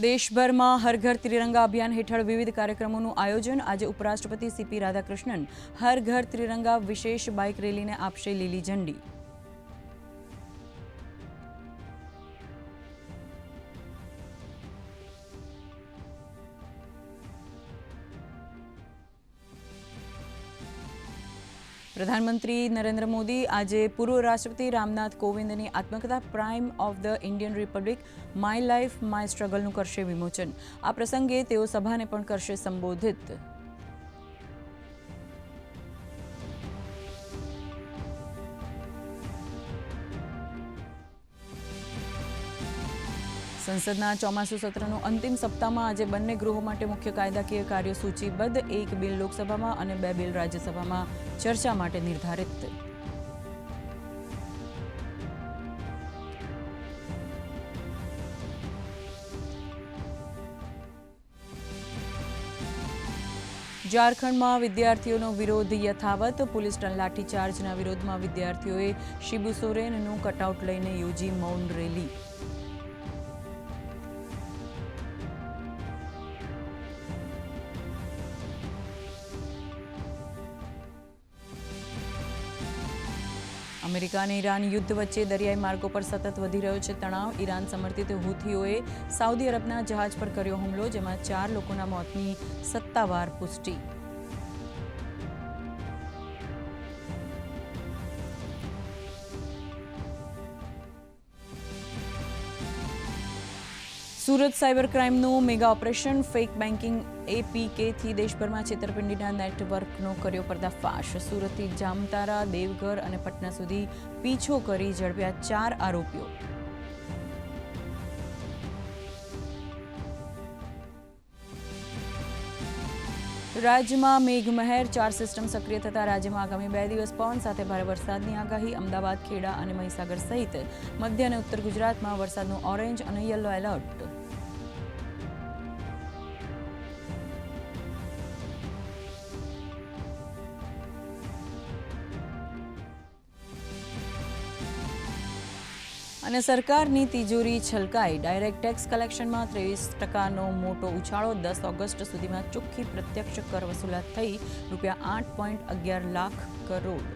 દેશભરમાં હર ઘર ત્રિરંગા અભિયાન હેઠળ વિવિધ કાર્યક્રમોનું આયોજન. આજે ઉપરાષ્ટ્રપતિ સીપી રાધાકૃષ્ણન હર ઘર ત્રિરંગા વિશેષ બાઇક રેલીને આપશે લીલી ઝંડી. પ્રધાનમંત્રી નરેન્દ્ર મોદી આજે પૂર્વ રાષ્ટ્રપતિ રામનાથ કોવિંદની આત્મકથા prime of the Indian republic my life my સ્ટ્રગલનું કરશે વિમોચન. આ પ્રસંગે તેઓ સભાને પણ કરશે સંબોધિત. સંસદના ચોમાસુ સત્રનું અંતિમ સપ્તાહમાં આજે બંને ગૃહો માટે મુખ્ય કાયદાકીય કાર્યો સૂચિબદ્ધ. એક બિલ લોકસભામાં અને 2 બિલ રાજ્યસભામાં ચર્ચા માટે નિર્ધારિત. ઝારખંડમાં વિદ્યાર્થીઓનો વિરોધ યથાવત. પોલીસ લાઠીચાર્જના વિરોધમાં વિદ્યાર્થીઓએ શિબુ સોરેનનું કટઆઉટ લઈને યોજી મૌન રેલી. અમેરિકા અને ઈરાન યુદ્ધ વચ્ચે દરિયાઈ માર્ગો પર સતત વધી રહ્યો છે તણાવ. ઈરાન સમર્થિત હુથીઓએ સાઉદી અરબના જહાજ પર કર્યો હુમલો, જેમાં 4 લોકોના મોતની સત્તાવાર પુષ્ટિ. સુરત સાયબર ક્રાઇમનું મેગા ઓપરેશન. ફેક બેન્કિંગ APKથી દેશભરમાં છેતરપિંડીના નેટવર્કનો કર્યો પર્દાફાશ. સુરતથી જામતારા, દેવઘર અને પટના સુધી પીછો કરી ઝડપ્યા 4 આરોપીઓ. રાજ્યમાં મેઘમહેર. 4 સિસ્ટમ સક્રિય થતા રાજ્યમાં આગામી 2 દિવસ પવન સાથે ભારે વરસાદની આગાહી. અમદાવાદ, ખેડા અને મહીસાગર સહિત મધ્ય અને ઉત્તર ગુજરાતમાં વરસાદનું ઓરેન્જ અને યલો એલર્ટ. અને સરકારની તિજોરી છલકાઈ. ડાયરેક્ટ ટેક્સ કલેક્શનમાં 23%નો મોટો ઉછાળો. 10 ઓગસ્ટ સુધીમાં ચોખ્ખી પ્રત્યક્ષ કર વસૂલાત થઈ ₹8.11 લાખ કરોડ.